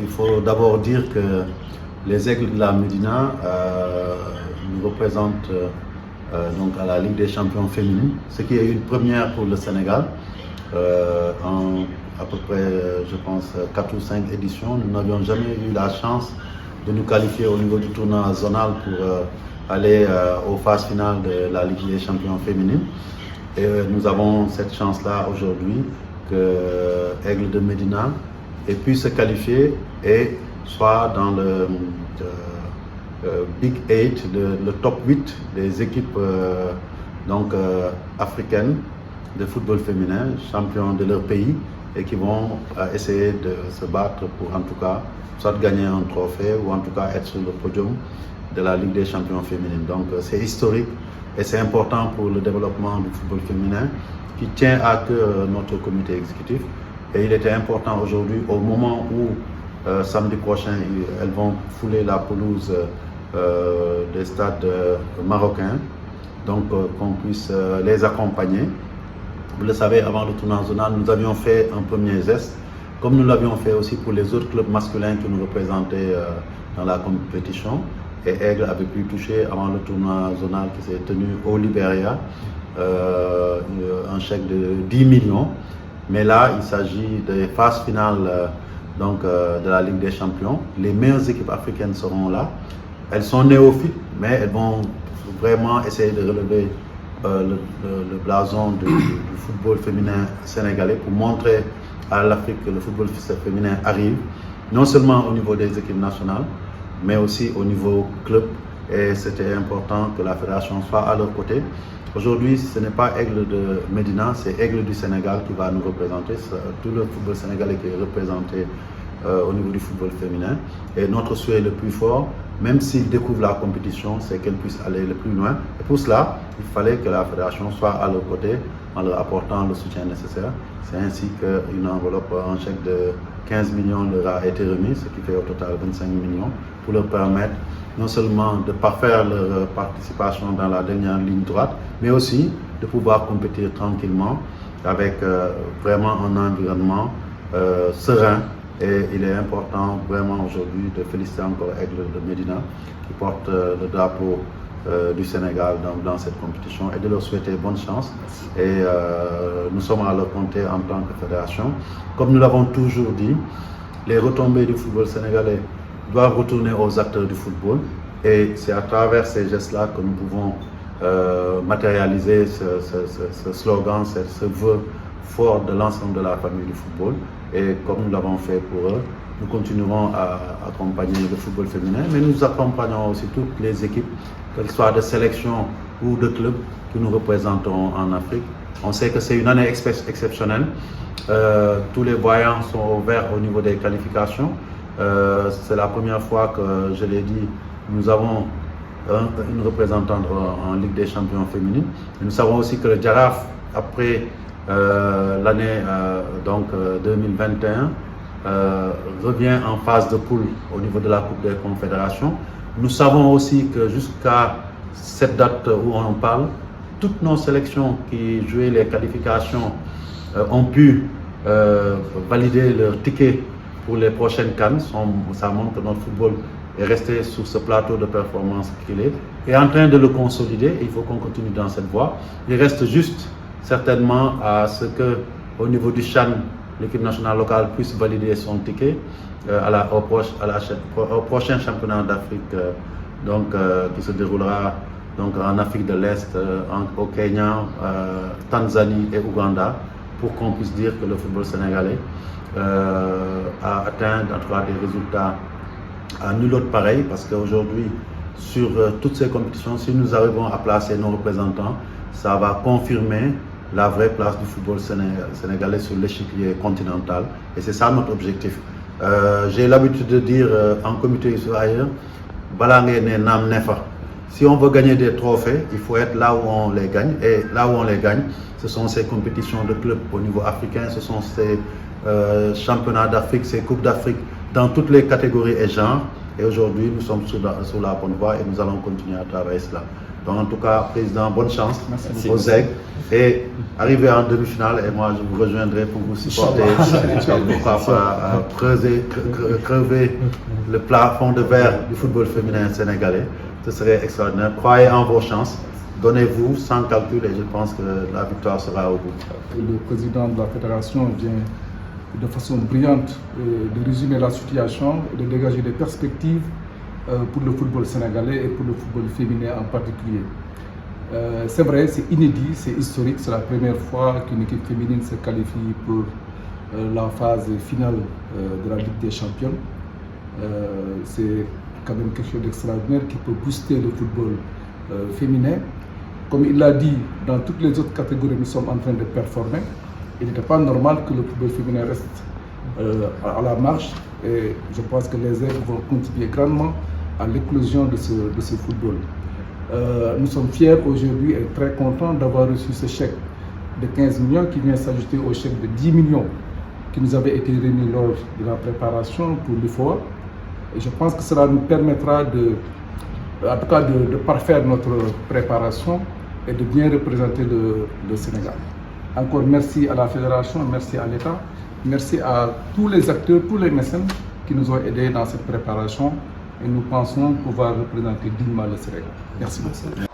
il faut d'abord dire que les Aigles de la Médina nous représentent donc à la Ligue des champions féminines, ce qui est une première pour le Sénégal. En à peu près, je pense, 4 ou 5 éditions, nous n'avions jamais eu la chance de nous qualifier au niveau du tournoi zonal pour aller aux phases finales de la Ligue des champions féminines. Et nous avons cette chance-là aujourd'hui que Aigle de Médina ait pu se qualifier et soit dans le Big 8, le top 8 des équipes africaines de football féminin, champions de leur pays, et qui vont essayer de se battre pour en tout cas soit gagner un trophée ou en tout cas être sur le podium de la Ligue des champions féminines. Donc c'est historique et c'est important pour le développement du football féminin qui tient à cœur notre comité exécutif. Et il était important aujourd'hui, au moment où samedi prochain, elles vont fouler la pelouse des stades marocains, donc qu'on puisse les accompagner. Vous le savez, avant le tournoi zonal, nous avions fait un premier geste, comme nous l'avions fait aussi pour les autres clubs masculins qui nous représentaient dans la compétition. Et Aigle avait pu toucher avant le tournoi zonal qui s'est tenu au Libéria un chèque de 10 millions. Mais là, il s'agit des phases finales de la Ligue des champions. Les meilleures équipes africaines seront là. Elles sont néophytes, mais elles vont vraiment essayer de relever le blason du football féminin sénégalais pour montrer à l'Afrique que le football féminin arrive, non seulement au niveau des équipes nationales, mais aussi au niveau club. Et c'était important que la fédération soit à leur côté. Aujourd'hui, ce n'est pas Aigle de Médina, c'est Aigle du Sénégal qui va nous représenter. Tout le football sénégalais qui est représenté au niveau du football féminin. Et notre souhait le plus fort, même s'ils découvrent la compétition, c'est qu'elles puissent aller le plus loin. Et pour cela, il fallait que la fédération soit à leur côté en leur apportant le soutien nécessaire. C'est ainsi qu'une enveloppe, un chèque de 15 millions leur a été remis, ce qui fait au total 25 millions, pour leur permettre non seulement de parfaire leur participation dans la dernière ligne droite, mais aussi de pouvoir compétir tranquillement avec vraiment un environnement serein. Et il est important vraiment aujourd'hui de féliciter encore Aigle de Médina qui porte le drapeau du Sénégal dans cette compétition et de leur souhaiter bonne chance. Et nous sommes à leur côté en tant que fédération. Comme nous l'avons toujours dit, les retombées du football sénégalais doivent retourner aux acteurs du football. Et c'est à travers ces gestes-là que nous pouvons matérialiser ce slogan, ce vœu fort de l'ensemble de la famille du football. Et comme nous l'avons fait pour eux, nous continuerons à accompagner le football féminin, mais nous accompagnons aussi toutes les équipes, qu'elles soient de sélection ou de clubs que nous représentons en Afrique. On sait que c'est une année exceptionnelle. Tous les voyants sont ouverts au niveau des qualifications. C'est la première fois que, je l'ai dit, nous avons une représentante en Ligue des champions féminines. Et nous savons aussi que le Jaraaf, après l'année 2021, revient en phase de poule au niveau de la Coupe des Confédérations. Nous savons aussi que jusqu'à cette date où on parle, toutes nos sélections qui jouaient les qualifications ont pu valider leur ticket pour les prochaines CAN. Ça montre que notre football est resté sur ce plateau de performance qu'il est et en train de le consolider. Il faut qu'on continue dans cette voie. Il reste juste certainement à ce que, au niveau du CHAN, l'équipe nationale locale puisse valider son ticket au prochain championnat d'Afrique qui se déroulera en Afrique de l'Est, au Kenya, Tanzanie et Ouganda, pour qu'on puisse dire que le football sénégalais a atteint en tout cas des résultats à nul autre pareil, parce qu'aujourd'hui, sur toutes ces compétitions, si nous arrivons à placer nos représentants, ça va confirmer la vraie place du football sénégalais sur l'échiquier continental. Et c'est ça notre objectif. J'ai l'habitude de dire en comité ou ailleurs, si on veut gagner des trophées, il faut être là où on les gagne. Et là où on les gagne, ce sont ces compétitions de clubs au niveau africain, ce sont ces championnats d'Afrique, ces coupes d'Afrique, dans toutes les catégories et genres. Et aujourd'hui, nous sommes sur la bonne voie et nous allons continuer à travailler cela. Donc en tout cas, Président, bonne chance aux Merci. aigles. Et arrivé en demi-finale, et moi je vous rejoindrai pour vous supporter, pourquoi pas crever le plafond de verre du football féminin sénégalais. Ce serait extraordinaire. Croyez en vos chances. Donnez-vous sans calcul et je pense que la victoire sera au bout. Le président de la fédération vient de façon brillante de résumer la situation et de dégager des perspectives pour le football sénégalais et pour le football féminin en particulier. C'est vrai, c'est inédit, c'est historique, c'est la première fois qu'une équipe féminine se qualifie pour la phase finale de la Ligue des Champions. C'est quand même quelque chose d'extraordinaire qui peut booster le football féminin. Comme il l'a dit, dans toutes les autres catégories, nous sommes en train de performer. Il n'était pas normal que le football féminin reste à la marche. Et je pense que les aigles vont contribuer grandement à l'éclosion de ce football. Nous sommes fiers aujourd'hui et très contents d'avoir reçu ce chèque de 15 millions qui vient s'ajouter au chèque de 10 millions qui nous avait été remis lors de la préparation pour l'UFOA. Et je pense que cela nous permettra en tout cas de parfaire notre préparation et de bien représenter le Sénégal. Encore merci à la Fédération, merci à l'État, merci à tous les acteurs, tous les mécènes qui nous ont aidés dans cette préparation et nous pensons pouvoir représenter dignement le Sénégal. Merci beaucoup.